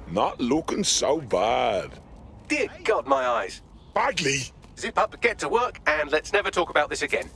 Not looking so bad. Dear God, my eyes. Bagley! Zip up, get to work, and let's never talk about this again.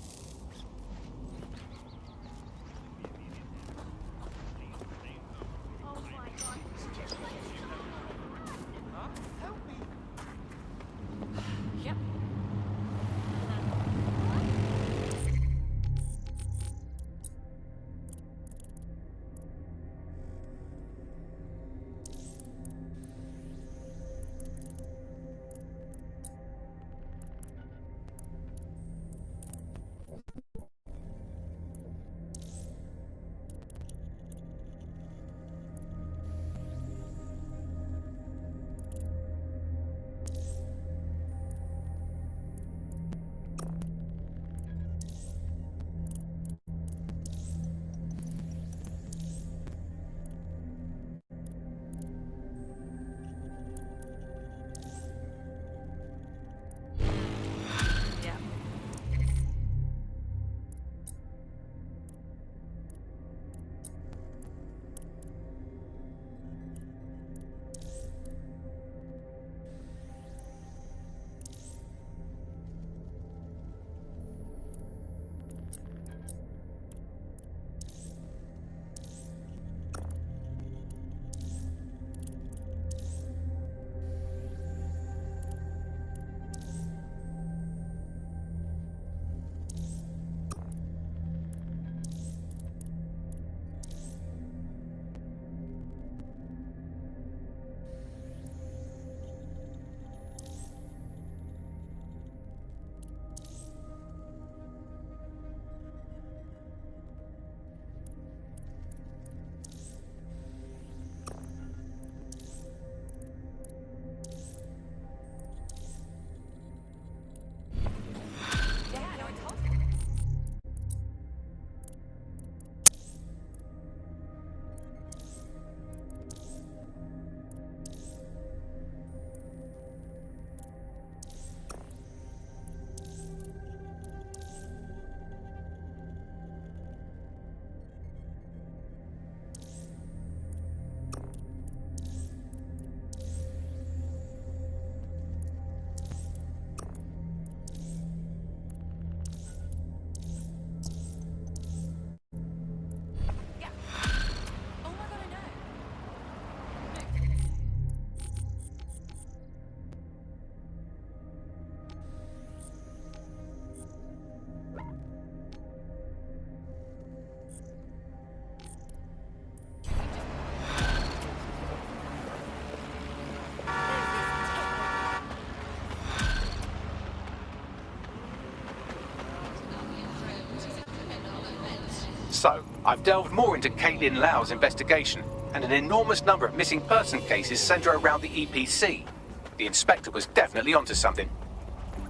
So, I've delved more into Caitlin Lau's investigation, and an enormous number of missing person cases centre around the EPC. The inspector was definitely onto something.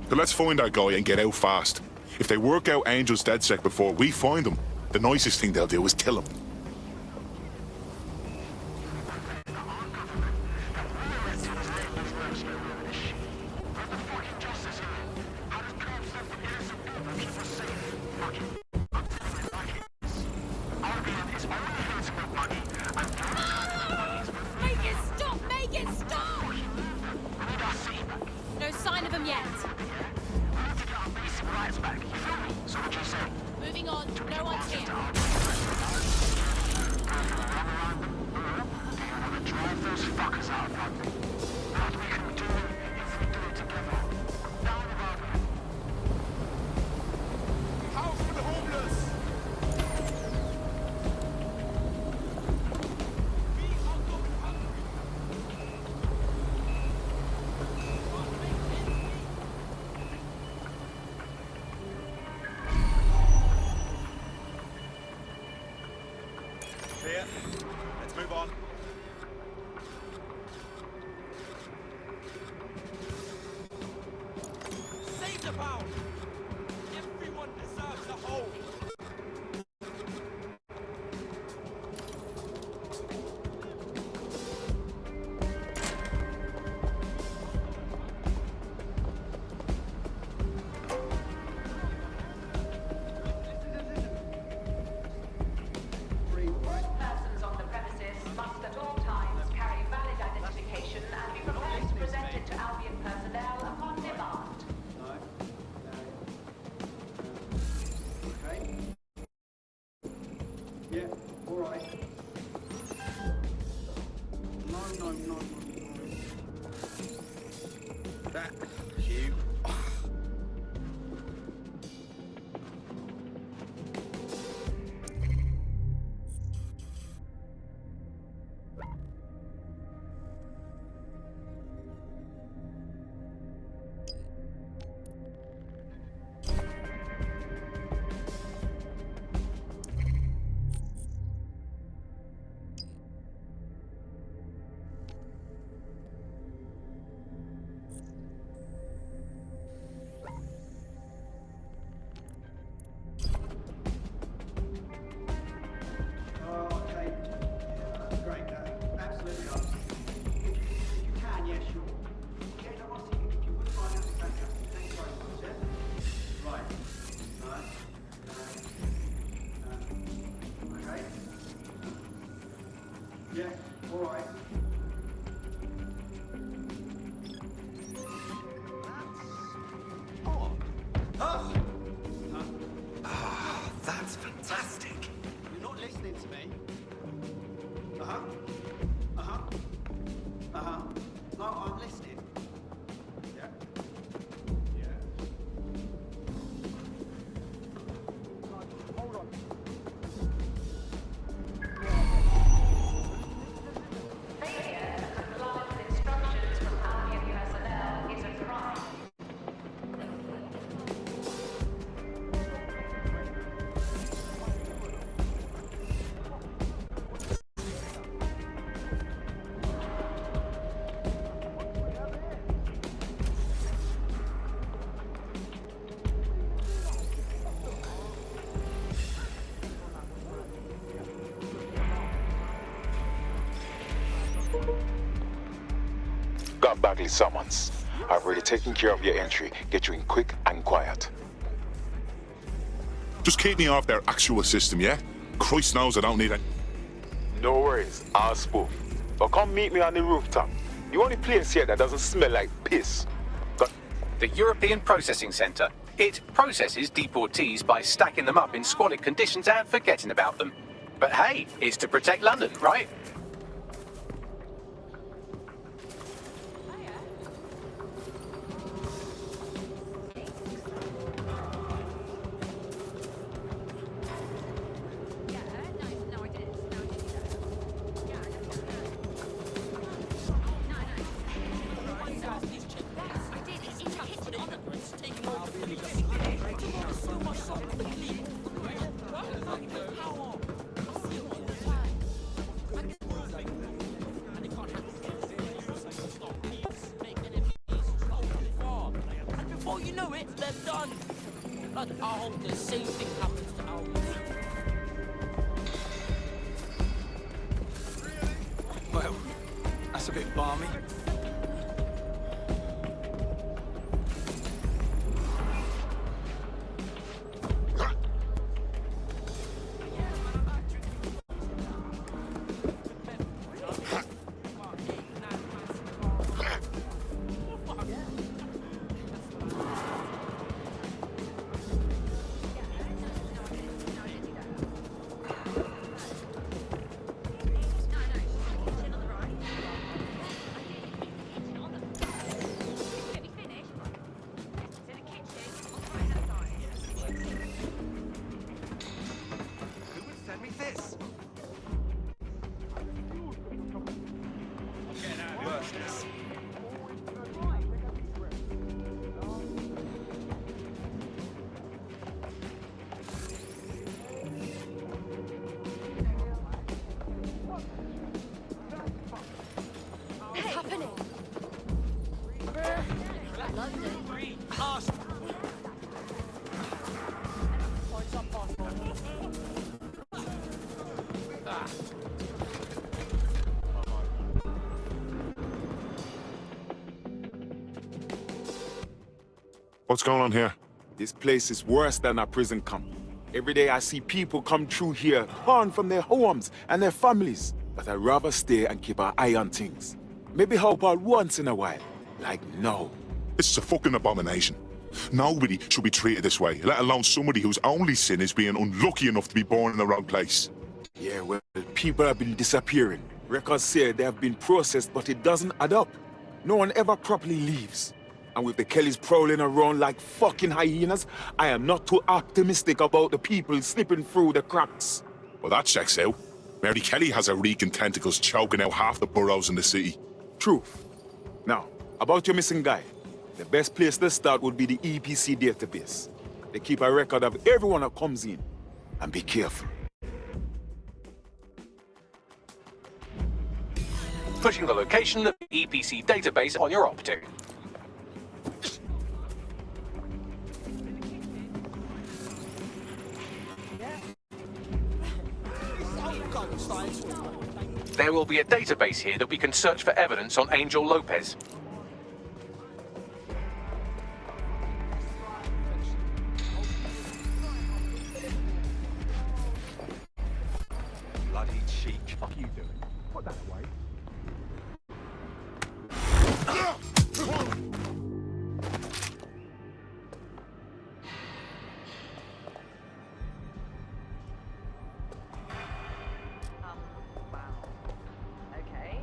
So let's find our guy and get out fast. If they work out Angel's DedSec before we find him, the nicest thing they'll do is kill him. No sign of him yet. Moving on. No one's here. Drive those fuckers out, man. What we can do if we do it together. Down the road. House for the homeless. Here. Let's move on. Save the pound! Everyone deserves a home! Persons on the premises must alright. No. That, you. Okay. Great. Absolutely. If you can, yeah, sure. Yeah, no, I see. If you wouldn't mind, that'd be fantastic. Thanks very much, yeah? Right. Okay. Yeah, all right. That's fantastic. You're not listening to me. No, I'm listening. Yeah. Hold on. Failure to comply with instructions from Albion personnel is a crime. Got Bagley summons. I've already taken care of your entry. Get you in quick and quiet. Just keep me off their actual system, yeah? Christ knows I don't need it. No worries, I'll spoof. But come meet me on the rooftop. The only place here that doesn't smell like piss. Got The European Processing Centre. It processes deportees by stacking them up in squalid conditions and forgetting about them. But hey, it's to protect London, right? Before you know it, they're done. Like, I hope the same thing happens to Albus. Well, that's a bit balmy. What's happening? London. What's going on here? This place is worse than a prison camp. Every day I see people come through here, torn from their homes and their families. But I'd rather stay and keep an eye on things. Maybe help out once in a while. Like now. This is a fucking abomination. Nobody should be treated this way, let alone somebody whose only sin is being unlucky enough to be born in the wrong place. Yeah, Yeah, well, people have been disappearing. Records say they have been processed, but it doesn't add up. No one ever properly leaves. And with the Kellys prowling around like fucking hyenas, I am not too optimistic about the people slipping through the cracks. Well, that checks out. Mary Kelly has her reeking tentacles choking out half the boroughs in the city. Truth. Now, about your missing guy. The best place to start would be the EPC database. They keep a record of everyone that comes in. And be careful. Pushing the location of the EPC database on your Optu. There will be a database here that we can search for evidence on Angel Lopez. Bloody cheek. Fuck you doing? Put that away. Wow. Okay.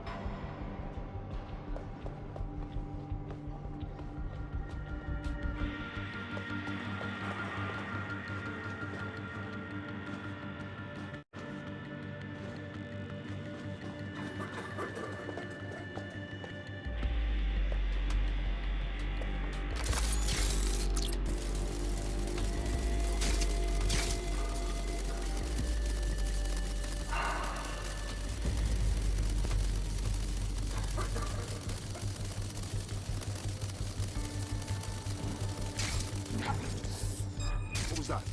What was that?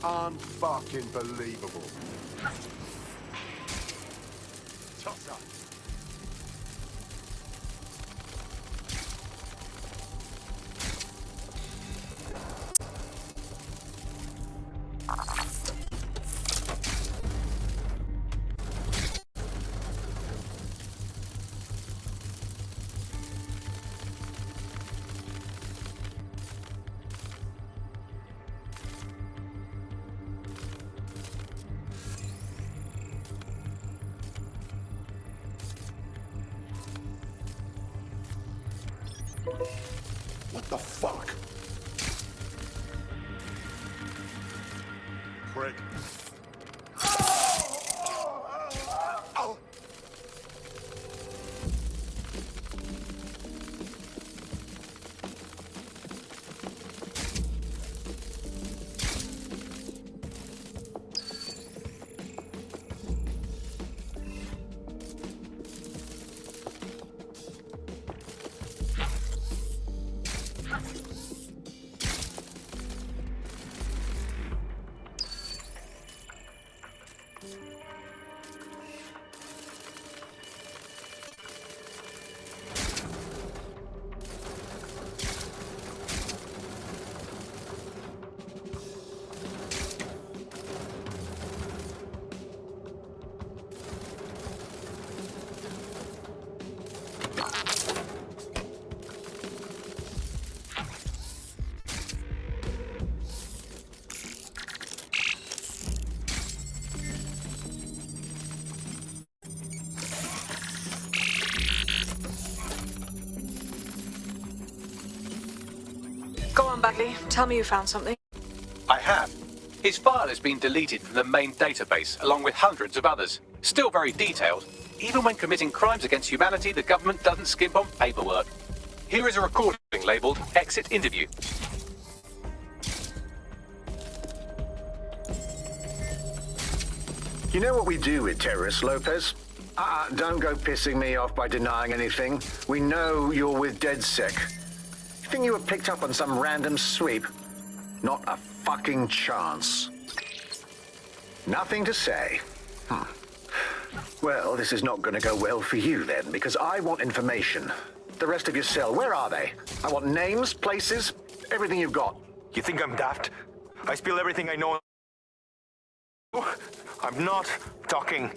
Unfucking believable. Toss up. What the fuck? prick. Go on, Bagley. Tell me you found something. I have. His file has been deleted from the main database, along with hundreds of others. Still very detailed. Even when committing crimes against humanity, the government doesn't skimp on paperwork. Here is a recording labeled Exit Interview. You know what we do with terrorists, Lopez? Don't go pissing me off by denying anything. We know you're with DedSec. You think you were picked up on some random sweep? Not a fucking chance. Nothing to say. Well, this is not going to go well for you then, because I want information. The rest of your cell, where are they? I want names, places, everything you've got. You think I'm daft? I spill everything I know. I'm not talking.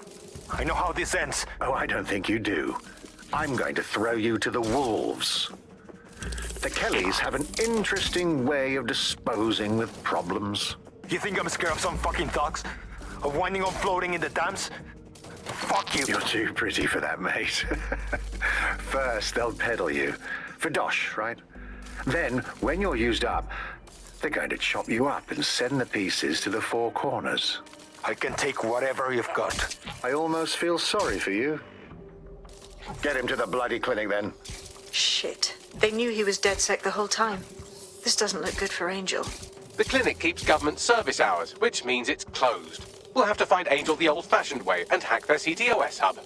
I know how this ends. Oh, I don't think you do. I'm going to throw you to the wolves. The Kellys have an interesting way of disposing with problems. You think I'm scared of some fucking thugs? Of winding up floating in the dams? Fuck you. You're too pretty for that, mate. First, they'll peddle you. For dosh, right? Then, when you're used up, they're going to chop you up and send the pieces to the Four Corners. I can take whatever you've got. I almost feel sorry for you. Get him to the bloody clinic, then. Shit. They knew he was DedSec the whole time. This doesn't look good for Angel. The clinic keeps government service hours, which means it's closed. We'll have to find Angel the old-fashioned way and hack their CTOS hub.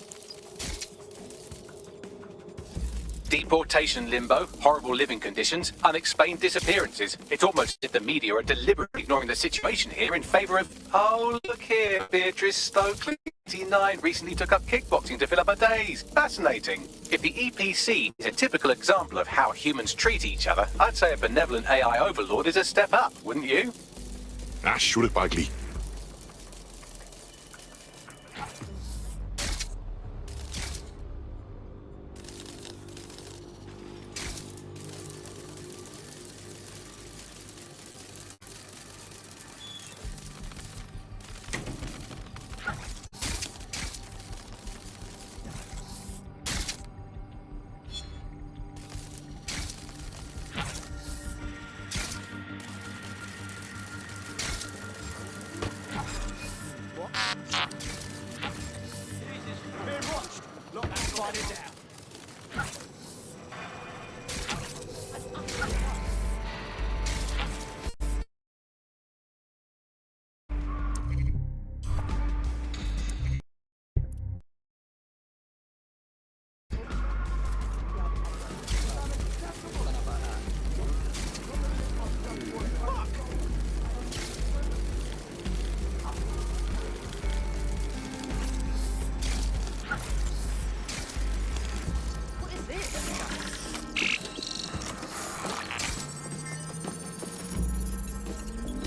Deportation limbo, horrible living conditions, unexplained disappearances. It's almost as if the media are deliberately ignoring the situation here in favor of... Oh, look here, Beatrice Stokely, 89, recently took up kickboxing to fill up her days. Fascinating. If the EPC is a typical example of how humans treat each other, I'd say a benevolent AI overlord is a step up, wouldn't you? Shoot it, Bagley.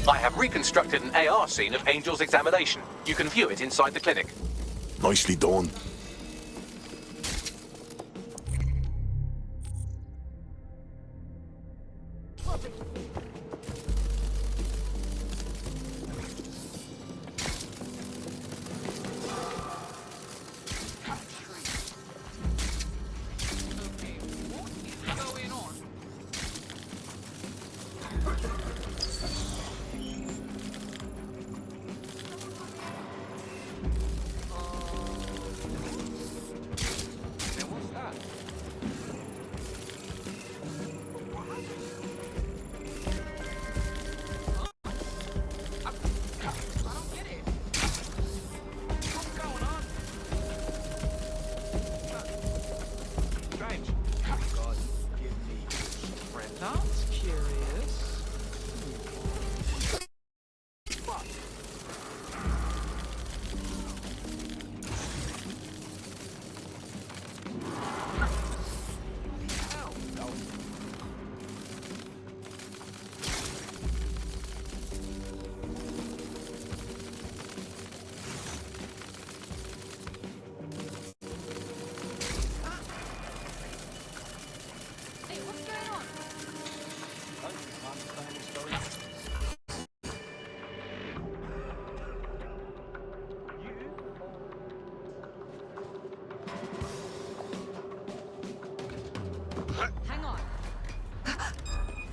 I have reconstructed an AR scene of Angel's examination. You can view it inside the clinic. Nicely done.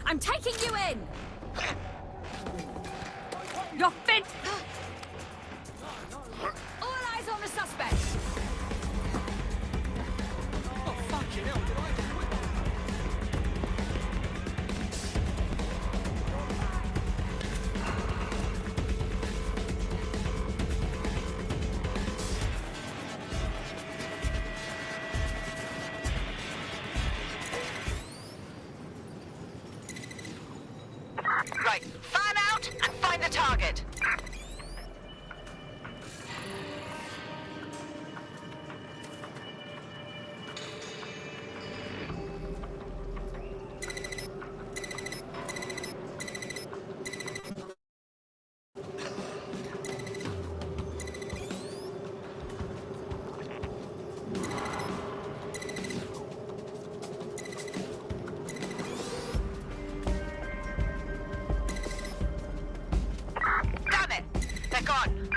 I'm taking you in! You're fin- All eyes on the suspect! Oh, fucking hell, did I do it? Right, fan out and find the target. Damn it! They're gone.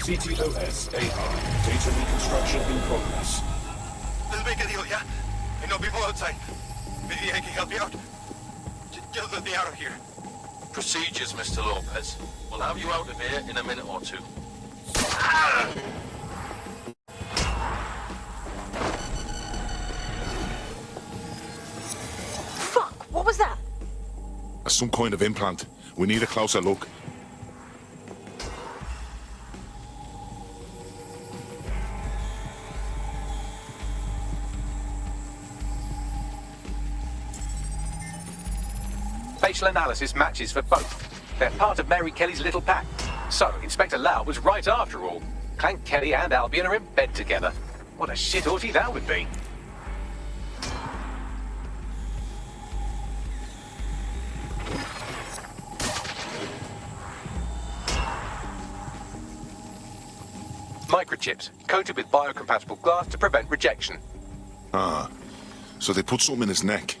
CTOS AR. Data reconstruction in progress. Let's make a deal, yeah? I know people outside. Maybe I can help you out. Just let me out of here. Procedures, Mr. Lopez. We'll have you out of here in a minute or two. Fuck, what was that? Some kind of implant. We need a closer look. Facial analysis matches for both. They're part of Mary Kelly's little pack. So, Inspector Lau was right after all. Clank Kelly and Albion are in bed together. What a shit orgy that would be. Microchips, coated with biocompatible glass to prevent rejection. Ah, so they put something in his neck.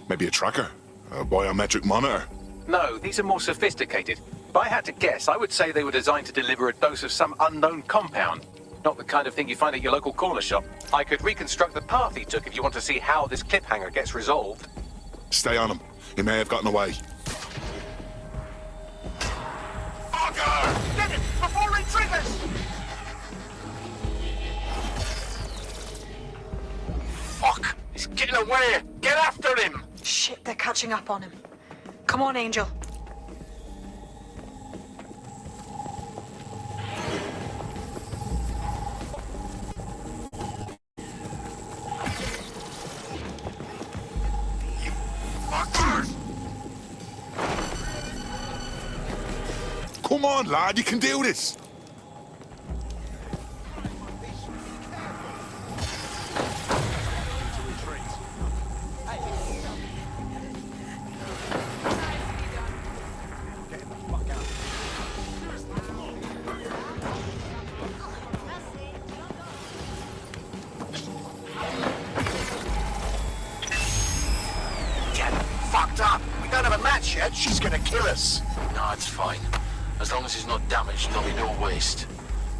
Maybe a tracker? A biometric monitor? No, these are more sophisticated. If I had to guess, I would say they were designed to deliver a dose of some unknown compound. Not the kind of thing you find at your local corner shop. I could reconstruct the path he took if you want to see how this cliffhanger gets resolved. Stay on him. He may have gotten away. Fucker! Get it! Before he triggers! Fuck! He's getting away! Get after him! Shit, they're catching up on him. Come on, Angel. Come Come on, lad, you can do this. Fucked up. We don't have a match yet. She's gonna kill us. No, it's fine. As long as he's not damaged, there'll be no waste.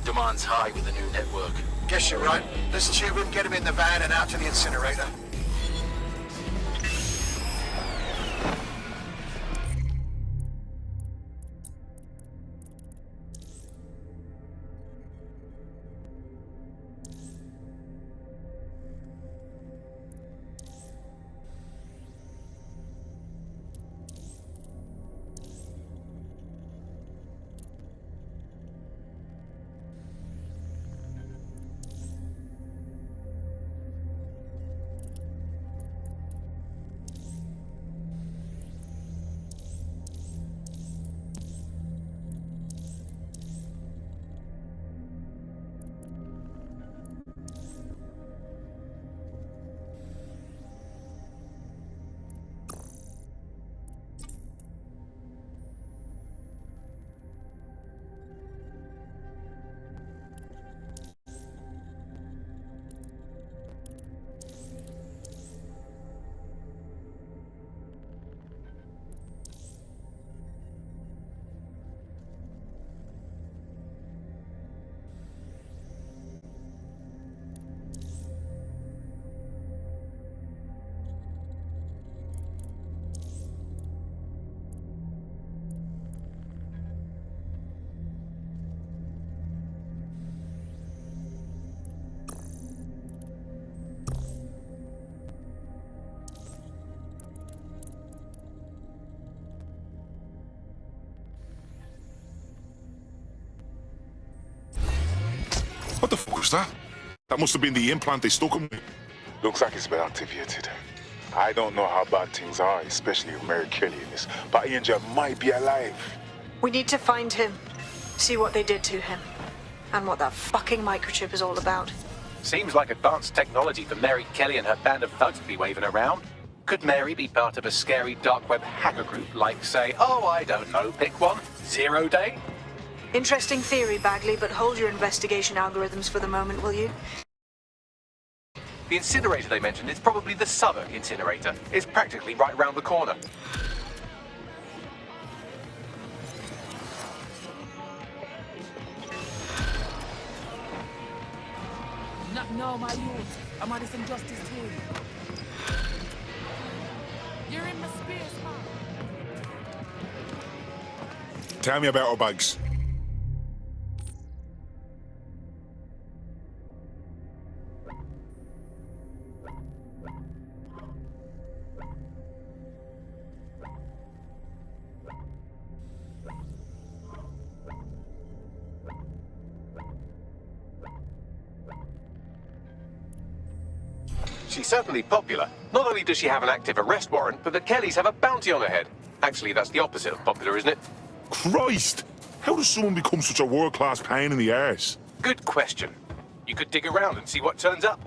Demand's high with the new network. Guess you're right. Let's tube him, get him in the van and out to the incinerator. What the fuck was that? That must have been the implant they stuck him with. Looks like it's been activated. I don't know how bad things are, especially with Mary Kelly in this, but Angel might be alive. We need to find him, see what they did to him, and what that fucking microchip is all about. Seems like advanced technology for Mary Kelly and her band of thugs to be waving around. Could Mary be part of a scary dark web hacker group like, say, oh, I don't know, pick one, Zero Day? Interesting theory, Bagley, but hold your investigation algorithms for the moment, will you? The incinerator they mentioned is probably the Southern incinerator. It's practically right round the corner. No, my youth. I'm on this injustice team. You're in my space, man. Tell me about our bags. She's certainly popular. Not only does she have an active arrest warrant, but the Kellys have a bounty on her head. Actually, that's the opposite of popular, isn't it? Christ! How does someone become such a world-class pain in the arse? Good question. You could dig around and see what turns up.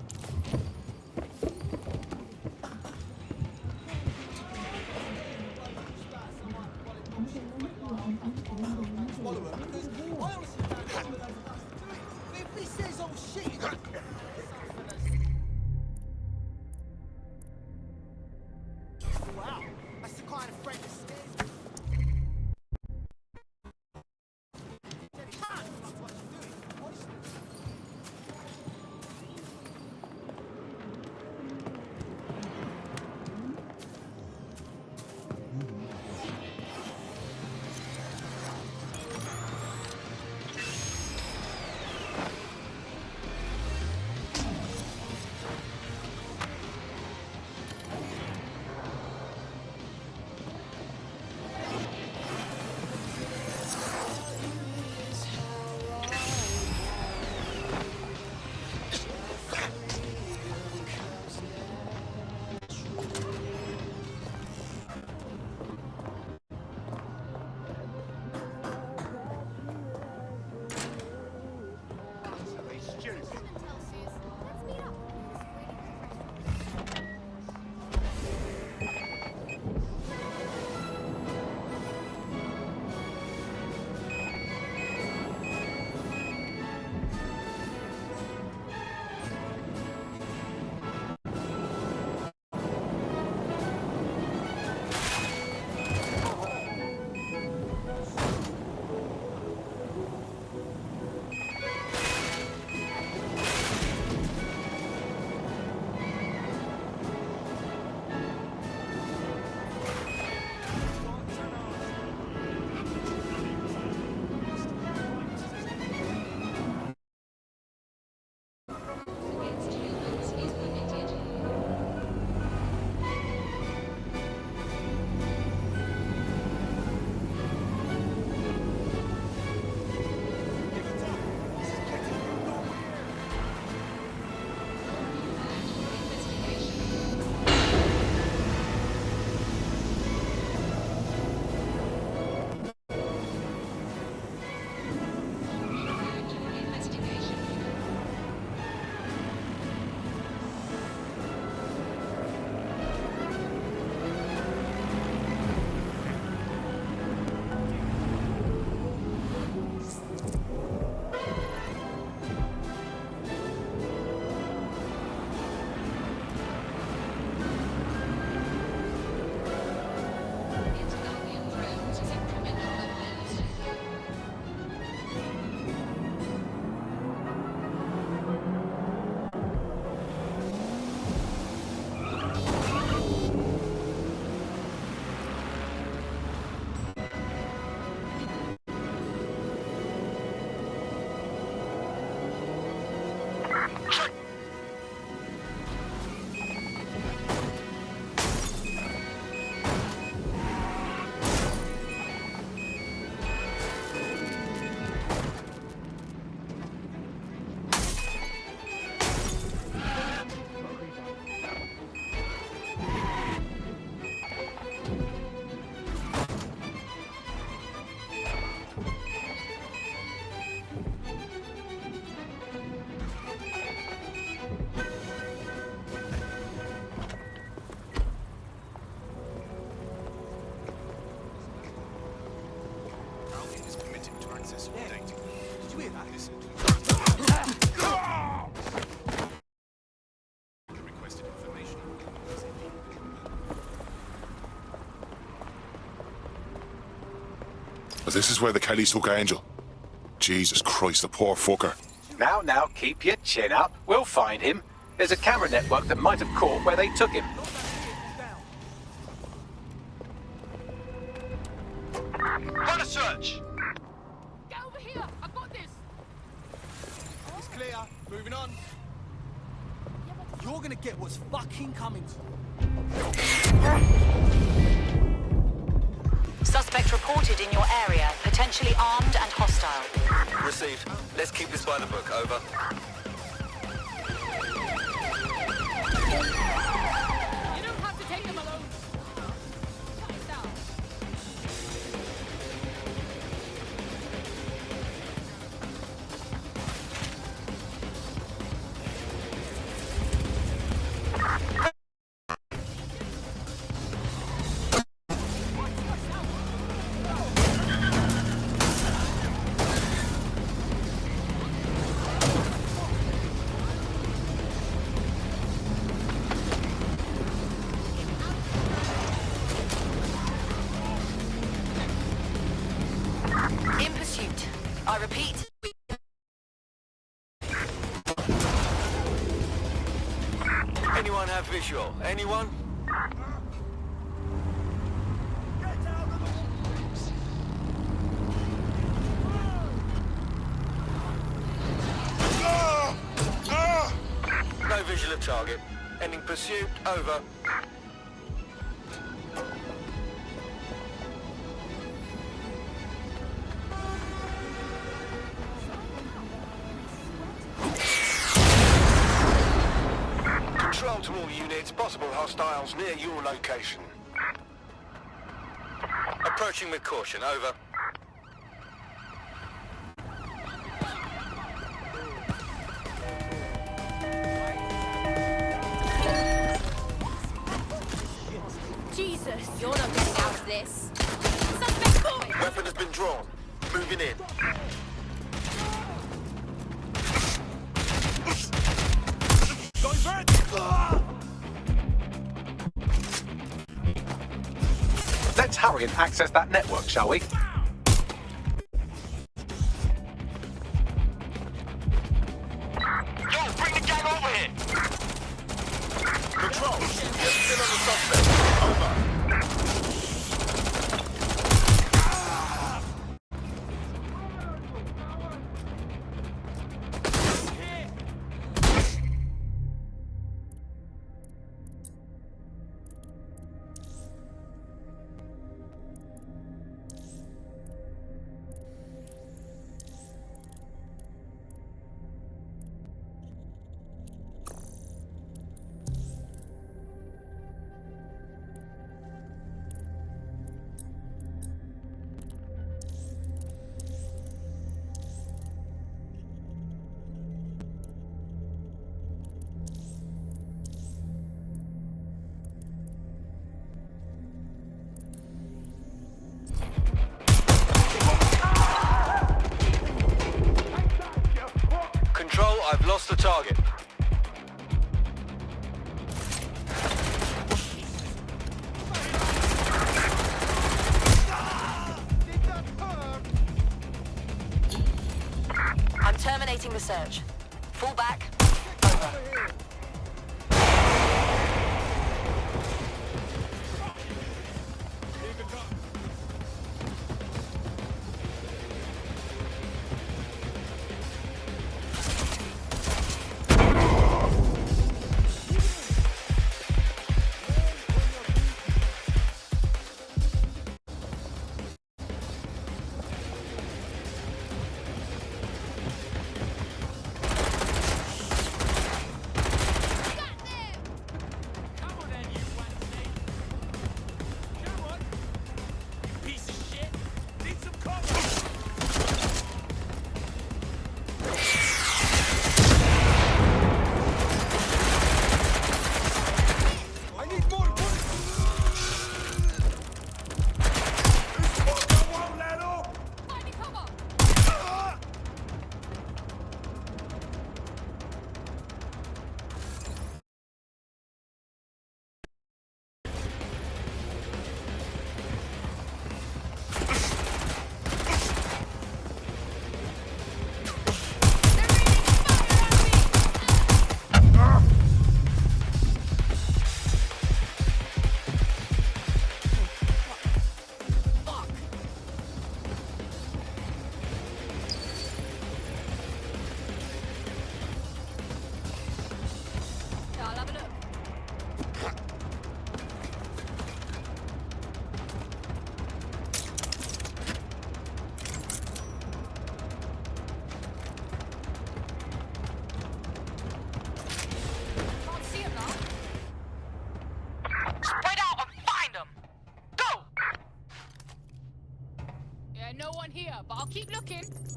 But this is where the Kellys took Angel. Jesus Christ, the poor fucker. Now, keep your chin up. We'll find him. There's a camera network that might have caught where they took him. Run a search! Get over here! I've got this! It's clear. Moving on. You're gonna get what's fucking coming to you. Suspect reported in your area, potentially armed and hostile. Received. Let's keep this by the book. Over. You don't have to take them alone. Shut it down. In pursuit. I repeat. Anyone have visual? Anyone? No visual of target. Ending pursuit. Over. Control to all units. Possible hostiles near your location. Approaching with caution. Over. Jesus, you're not getting out of this. Suspect boy! Weapon has been drawn. Moving in. Let's hurry and access that network, shall we? Yo, bring the gang over here! Control, you're still on the suspect. Over. Control, I've lost the target. I'm terminating the search. Fall back. Over.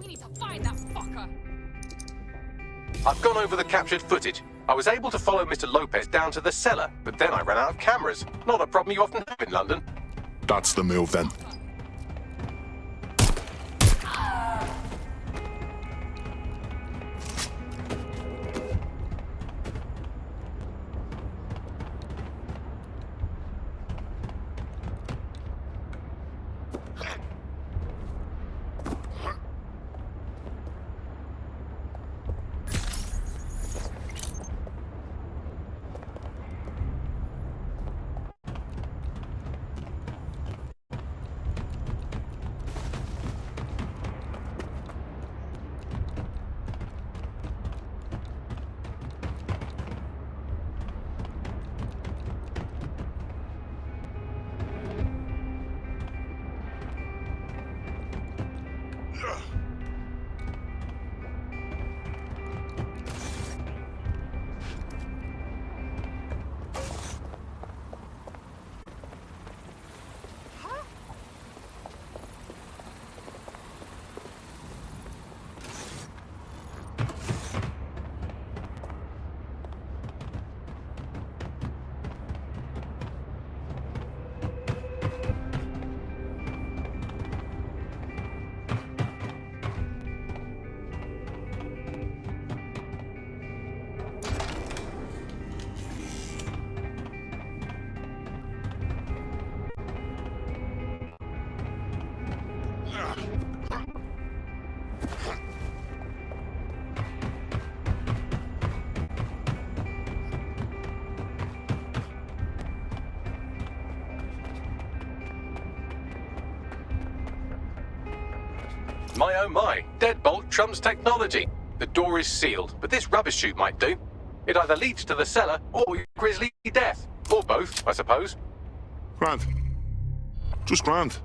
We need to find that fucker. I've gone over the captured footage. I was able to follow Mr. Lopez down to the cellar, but then I ran out of cameras. Not a problem you often have in London. That's the move then. My oh my, deadbolt trumps technology. The door is sealed, but this rubbish chute might do. It either leads to the cellar or your grisly death. Or both, I suppose. Grand. Just grand.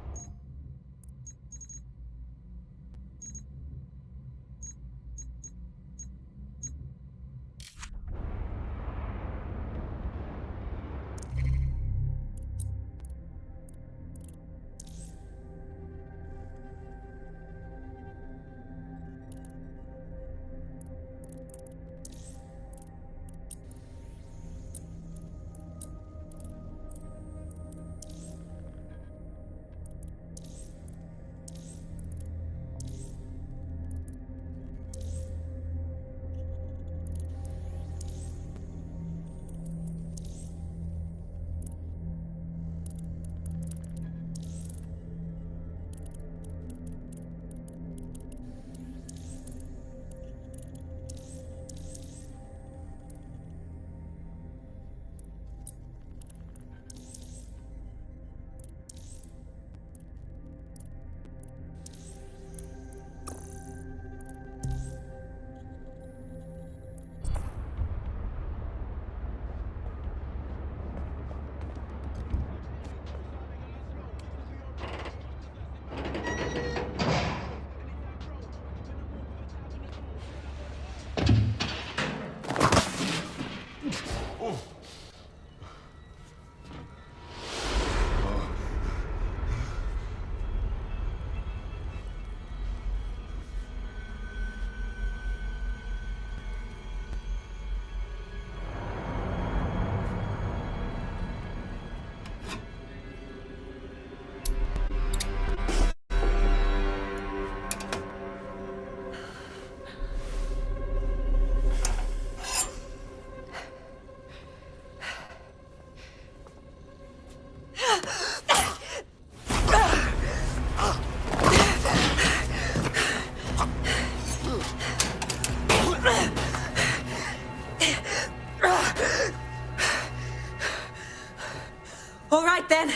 All right, then.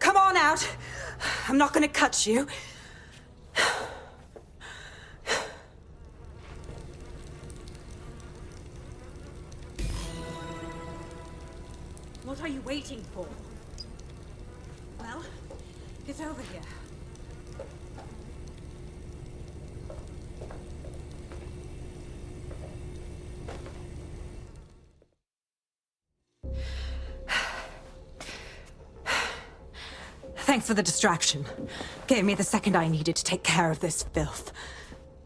Come on out. I'm not gonna cut you. What are you waiting for? Well, get over here. Thanks for the distraction. Gave me the second I needed to take care of this filth.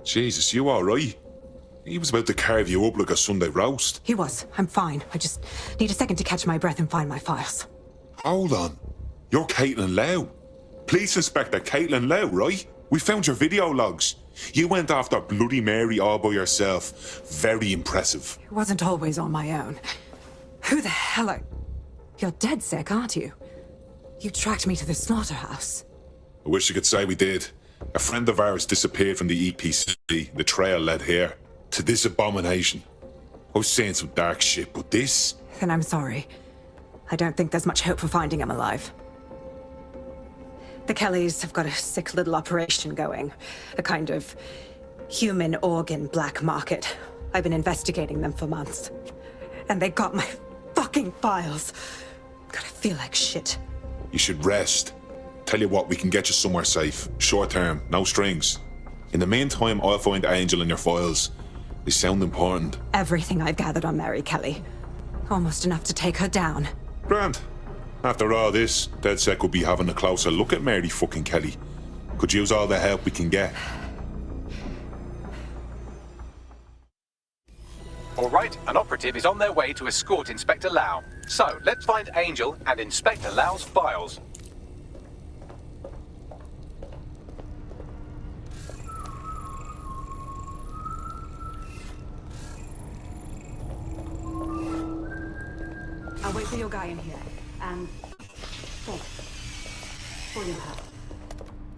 Jesus, you alright? He was about to carve you up like a Sunday roast. He was. I'm fine. I just need a second to catch my breath and find my files. Hold on. You're Caitlin Lau. Police Inspector Caitlin Lau, right? We found your video logs. You went after Bloody Mary all by yourself. Very impressive. It wasn't always on my own. Who the hell are... You're DedSec, aren't you? You tracked me to the slaughterhouse. I wish I could say we did. A friend of ours disappeared from the EPC. The trail led here. To this abomination. I was saying some dark shit, but this... Then I'm sorry. I don't think there's much hope for finding him alive. The Kellys have got a sick little operation going. A kind of human organ black market. I've been investigating them for months. And they got my fucking files. God, I feel like shit. You should rest. Tell you what, we can get you somewhere safe. Short term, no strings. In the meantime, I'll find Angel in your files. They sound important. Everything I've gathered on Mary Kelly. Almost enough to take her down. Grant. After all this, DedSec will be having a closer look at Mary fucking Kelly. Could use all the help we can get. All right, an operative is on their way to escort Inspector Lau. So, let's find Angel and Inspector Lau's files. I'll wait for your guy in here. And thanks for your help.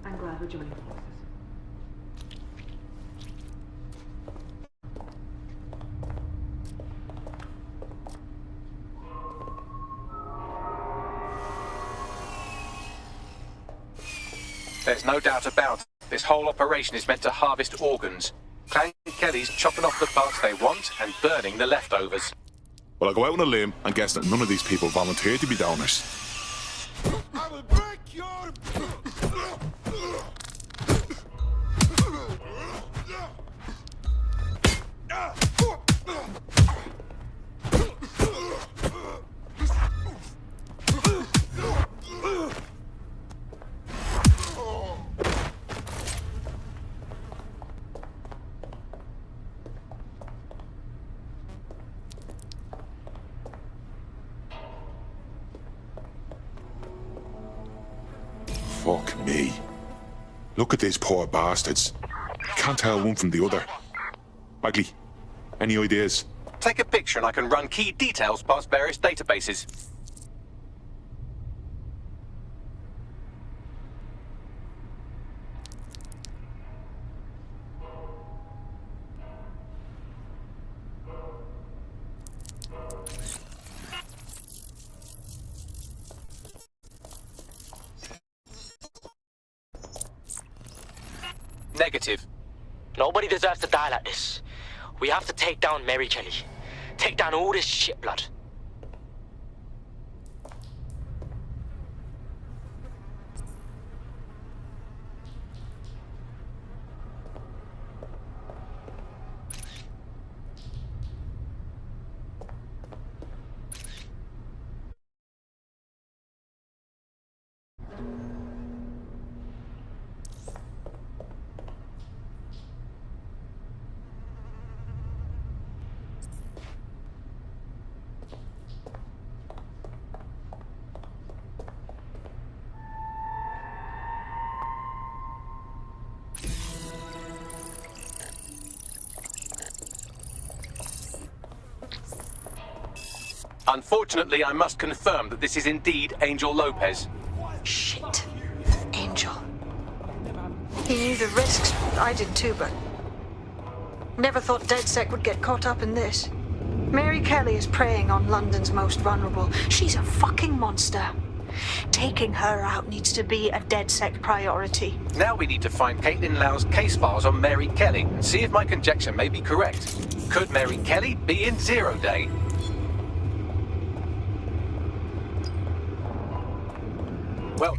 I'm glad we're joining forces. There's no doubt about it. This whole operation is meant to harvest organs. Clan Kelly's chopping off the parts they want and burning the leftovers. Well, I'll go out on a limb and guess that none of these people volunteered to be donors. I will break your... Fuck me. Look at these poor bastards. Can't tell one from the other. Bagley, any ideas? Take a picture and I can run key details past various databases. Negative. Nobody deserves to die like this. We have to take down Mary Kelly. Take down all this shit blood. Unfortunately, I must confirm that this is indeed Angel Lopez. Shit. Angel. He knew the risks. I did too, but... Never thought DedSec would get caught up in this. Mary Kelly is preying on London's most vulnerable. She's a fucking monster. Taking her out needs to be a DedSec priority. Now we need to find Caitlin Lau's case files on Mary Kelly and see if my conjecture may be correct. Could Mary Kelly be in Zero Day? Well,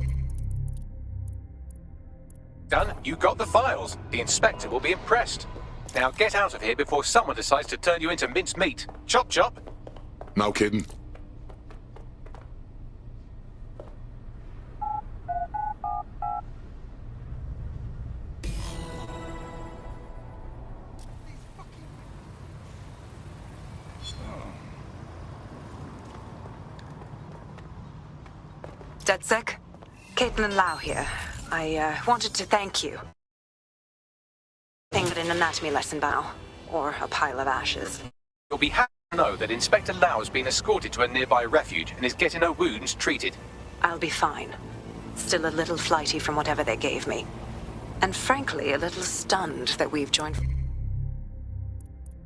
done. You got the files. The inspector will be impressed. Now get out of here before someone decides to turn you into minced meat. Chop chop. No kidding. DedSec? Caitlin Lau here. I wanted to thank you. Thing that an anatomy lesson bow, or a pile of ashes. You'll be happy to know that Inspector Lau's been escorted to a nearby refuge and is getting her wounds treated. I'll be fine. Still a little flighty from whatever they gave me. And frankly, a little stunned that we've joined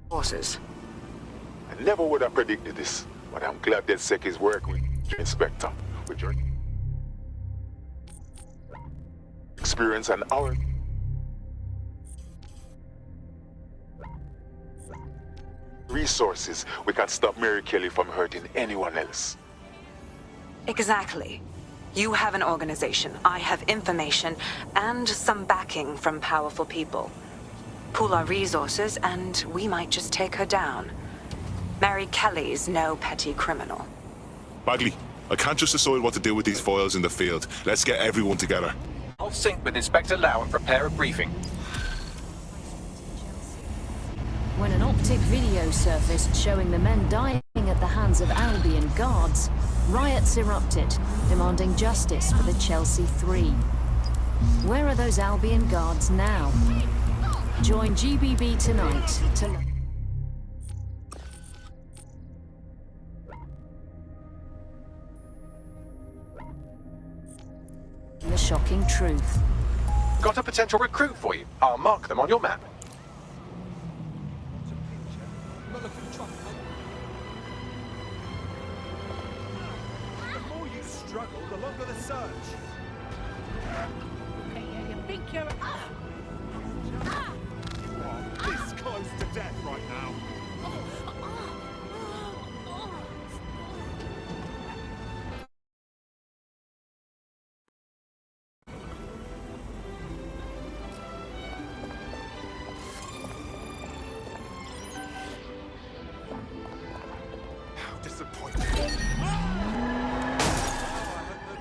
forces. I never would have predicted this, but I'm glad DedSec is working with your Inspector, with your experience and our resources. We can stop Mary Kelly from hurting anyone else. Exactly. You have an organization, I have information, and some backing from powerful people. Pool our resources, and we might just take her down. Mary Kelly's no petty criminal. Bagley, I can't just decide what to do with these files in the field. Let's get everyone together. I'll sync with Inspector Lau and prepare a briefing. When an optic video surfaced showing the men dying at the hands of Albion guards, riots erupted, demanding justice for the Chelsea Three. Where are those Albion guards now? Join GBB tonight to... the shocking truth. Got a potential recruit for you. I'll mark them on your map. The more you struggle, the longer the search. Okay, yeah, you think you're... You are this close to death right now.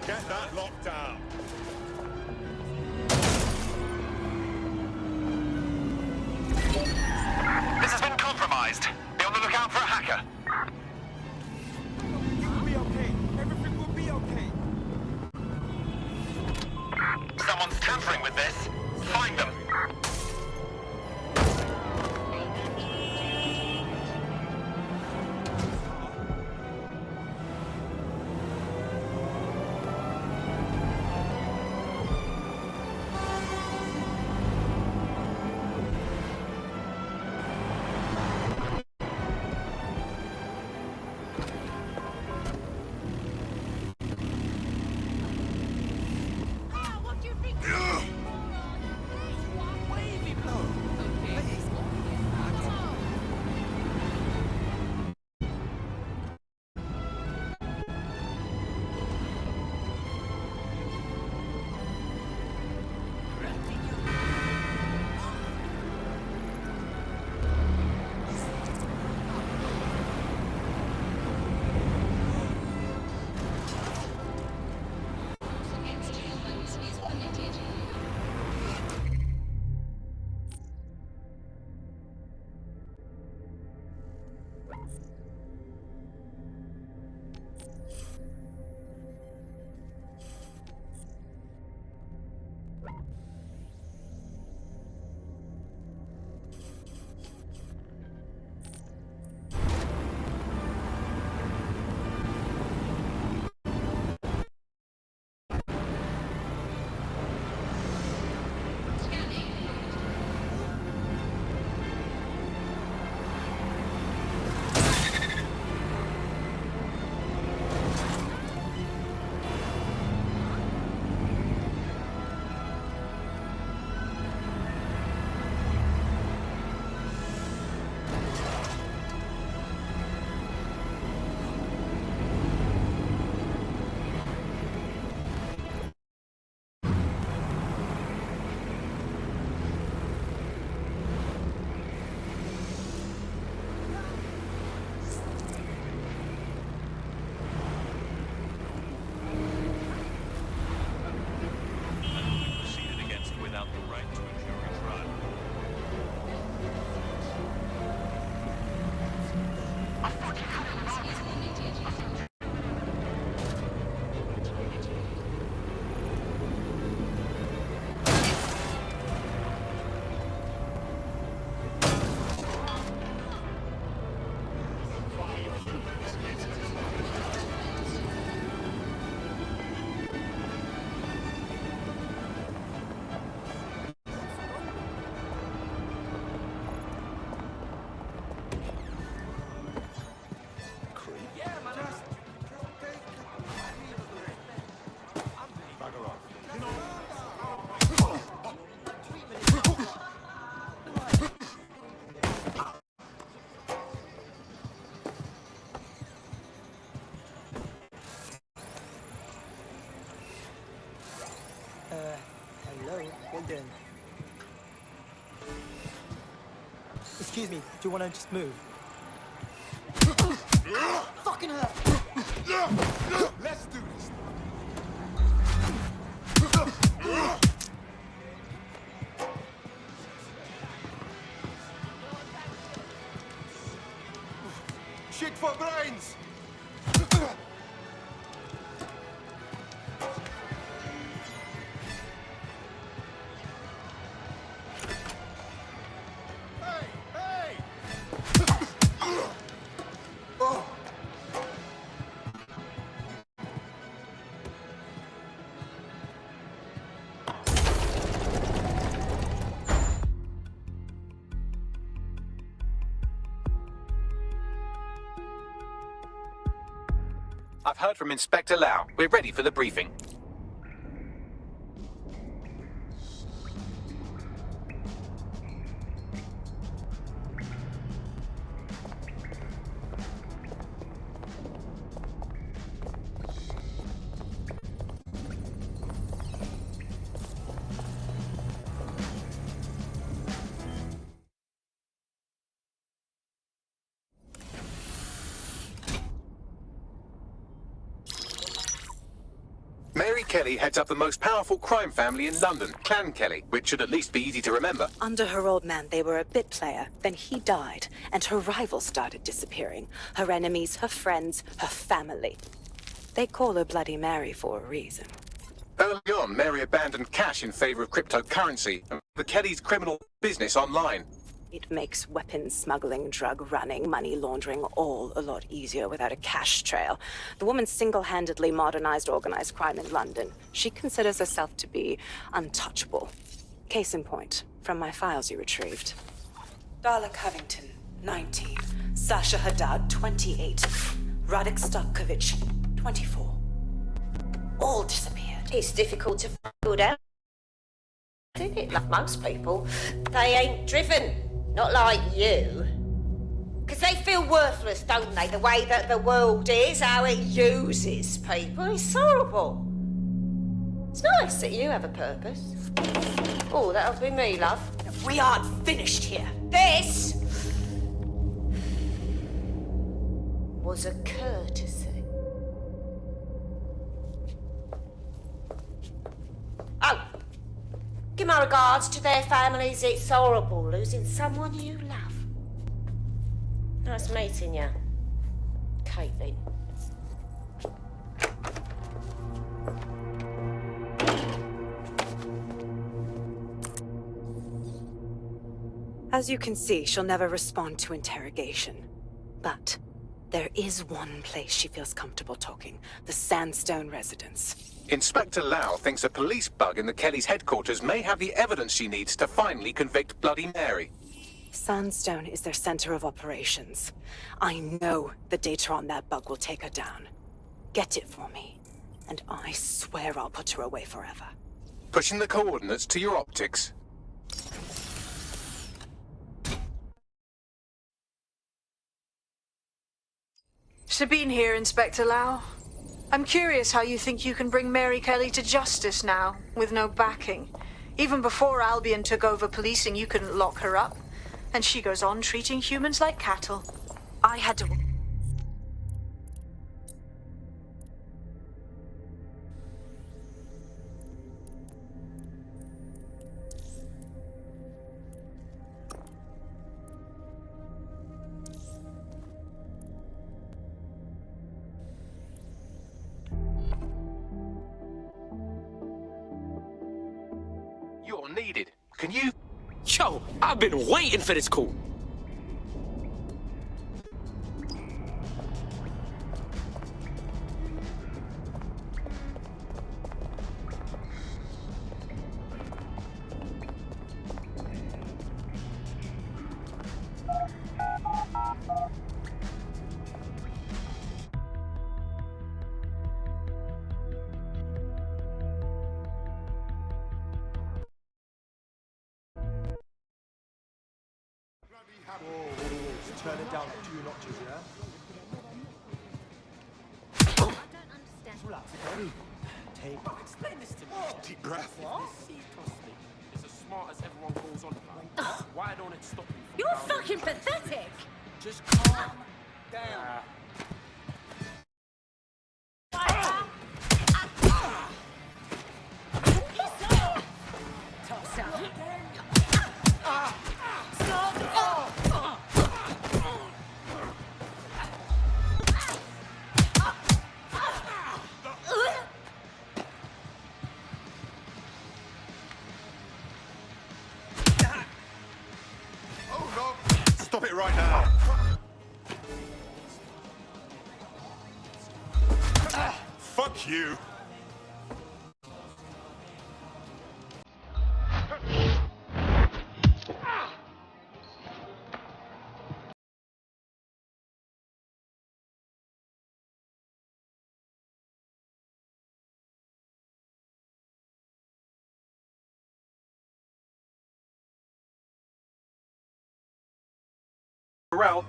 Get that locked down. This has been compromised. Be on the lookout for a hacker. You'll be okay. Everything will be okay. Someone's tampering with this. Find them. Excuse me, do you want to just move? Fucking hell! Let's do this. Shit for brains! Hey! Hey! Oh! I've heard from Inspector Lau. We're ready for the briefing. Mary Kelly heads up the most powerful crime family in London, Clan Kelly, which should at least be easy to remember. Under her old man, they were a bit player. Then he died, and her rivals started disappearing. Her enemies, her friends, her family. They call her Bloody Mary for a reason. Early on, Mary abandoned cash in favor of cryptocurrency and the Kellys' criminal business online. It makes weapons smuggling, drug running, money laundering all a lot easier without a cash trail. The woman single-handedly modernized organized crime in London. She considers herself to be untouchable. Case in point, from my files you retrieved. Darla Covington, 19. Sasha Haddad, 28. Radek Starkovich, 24. All disappeared. It's difficult to find out, isn't it? Like most people, they ain't driven. Not like you. Because they feel worthless, don't they? The way that the world is, how it uses people. It's horrible. It's nice that you have a purpose. Oh, that'll be me, love. We aren't finished here. This was a courtesy. Oh. Give my regards to their families. It's horrible losing someone you love. Nice meeting you, Caitlin. As you can see, she'll never respond to interrogation. But there is one place she feels comfortable talking. The Sandstone residence. Inspector Lau thinks a police bug in the Kellys' headquarters may have the evidence she needs to finally convict Bloody Mary. Sandstone is their center of operations. I know the data on that bug will take her down. Get it for me, and I swear I'll put her away forever. Pushing the coordinates to your optics. Sabine here, Inspector Lau. I'm curious how you think you can bring Mary Kelly to justice now, with no backing. Even before Albion took over policing, you couldn't lock her up. And she goes on treating humans like cattle. I had to... You're needed. Can you... Yo, I've been waiting for this call. Turn it down 2 notches, yeah? I don't understand. Relax, okay? Take... Explain this to me. Deep breath. If this sea costs me is as smart as everyone goes on about, why don't it stop me You're fucking pathetic. Just calm down. Toss out. Oh no! Stop it right now! Fuck you! Morale.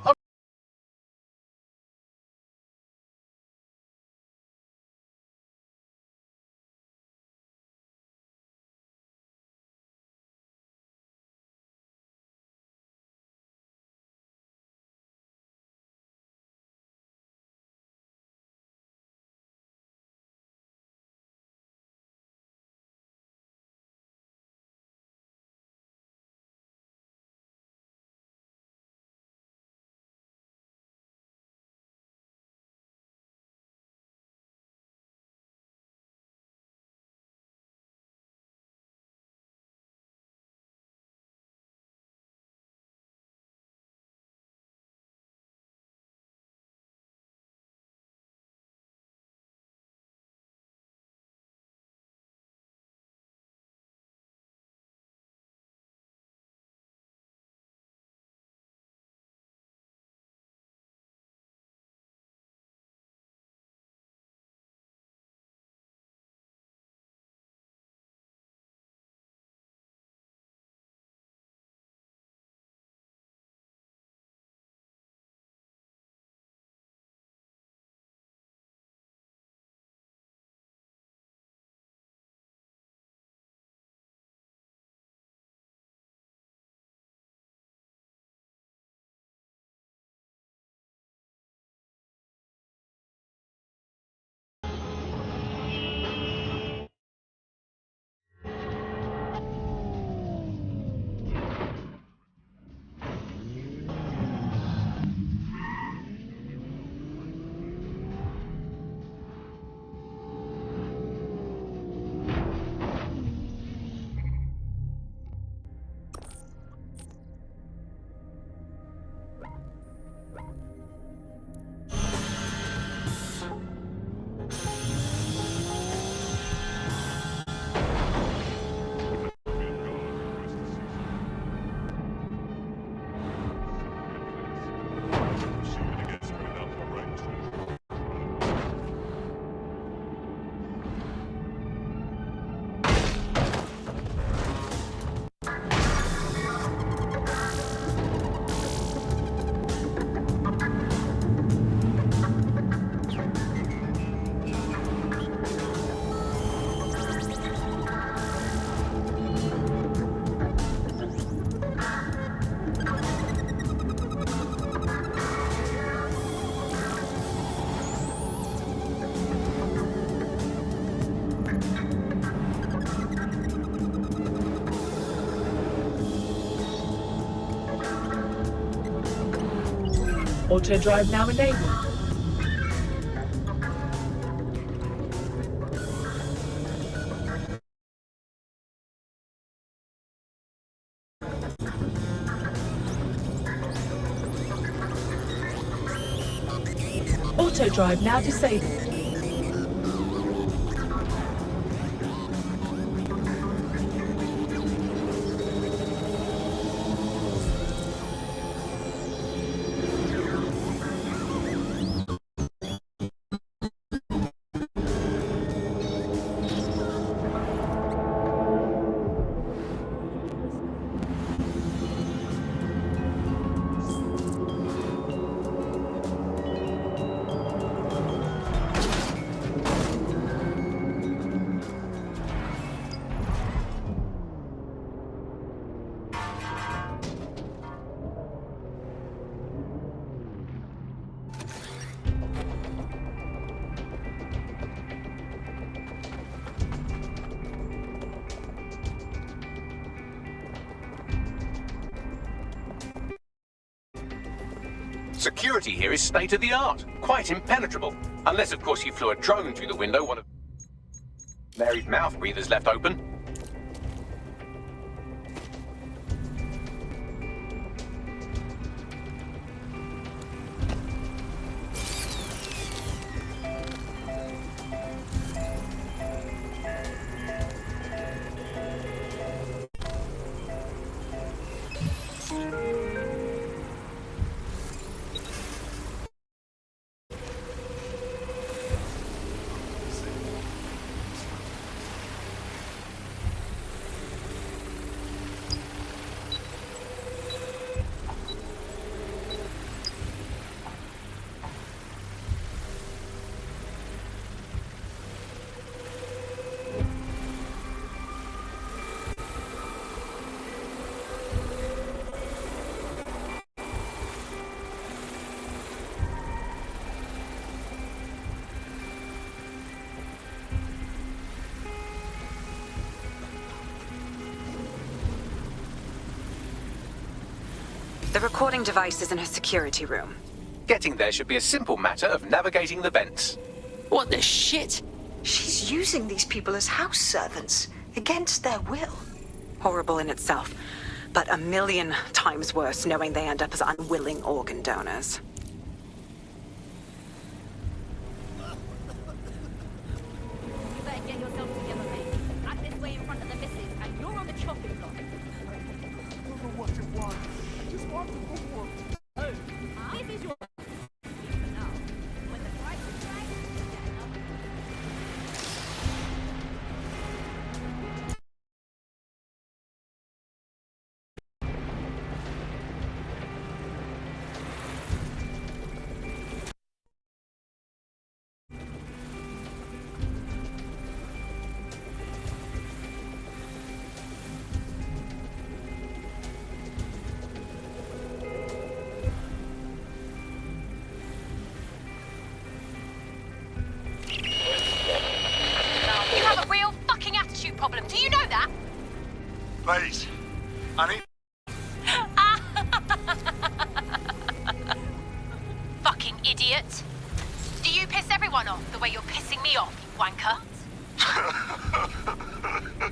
Auto drive now enabled. Auto drive now disabled. Security here is state-of-the-art, quite impenetrable. Unless, of course, you flew a drone through the window, one of Mary's mouth breathers left open. The recording device is in her security room. Getting there should be a simple matter of navigating the vents. What the shit? She's using these people as house servants, against their will. Horrible in itself, but a million times worse knowing they end up as unwilling organ donors. You better get yourself together, mate. I'm this way in front of the missus, and you're on the chopping block. I don't know what you want. I just want to go for it. Oh, this is your... Now, when the price is right, you have a real fucking attitude problem. Do you know that? Please. I need... Fucking idiot. Do you piss everyone off the way you're pissing me off, you wanker?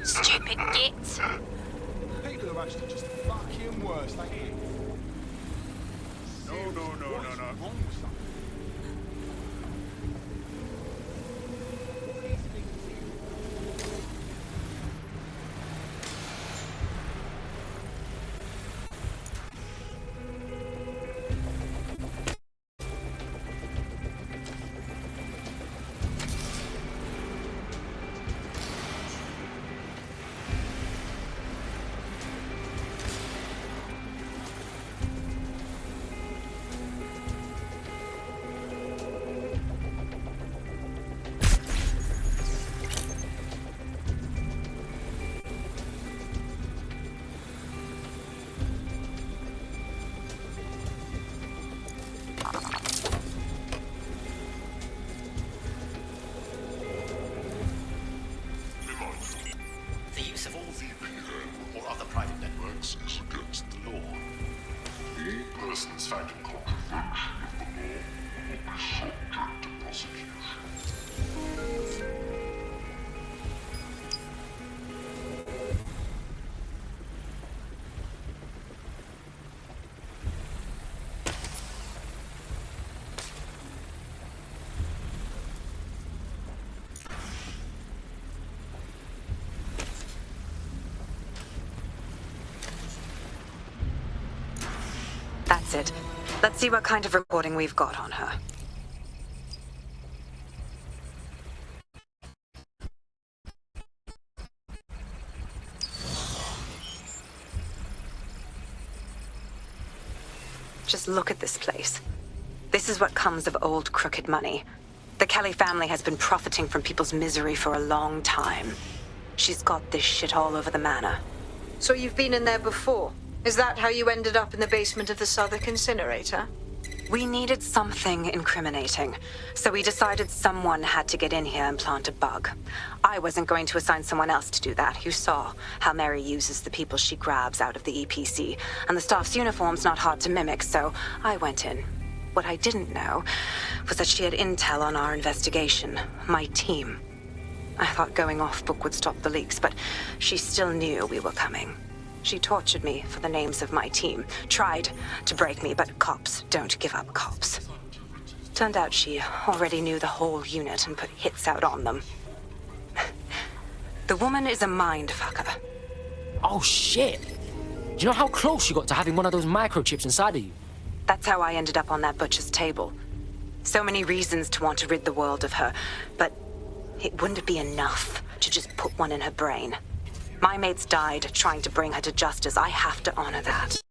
Stupid git. People are actually just fucking worse, like you. No. What's wrong with something? The use of all VPN or other private networks is against the law. All persons found in contravention of the law will be subject to prosecution. That's it. Let's see what kind of recording we've got on her. Just look at this place. This is what comes of old crooked money. The Kelly family has been profiting from people's misery for a long time. She's got this shit all over the manor. So you've been in there before? Is that how you ended up in the basement of the Southwark incinerator? We needed something incriminating, so we decided someone had to get in here and plant a bug. I wasn't going to assign someone else to do that. You saw how Mary uses the people she grabs out of the EPC, and the staff's uniform's not hard to mimic, so I went in. What I didn't know was that she had intel on our investigation, my team. I thought going off book would stop the leaks, but she still knew we were coming. She tortured me for the names of my team, tried to break me, but cops don't give up cops. Turned out she already knew the whole unit and put hits out on them. The woman is a mind fucker. Oh shit! Do you know how close you got to having one of those microchips inside of you? That's how I ended up on that butcher's table. So many reasons to want to rid the world of her, but it wouldn't be enough to just put one in her brain. My mates died trying to bring her to justice. I have to honor that.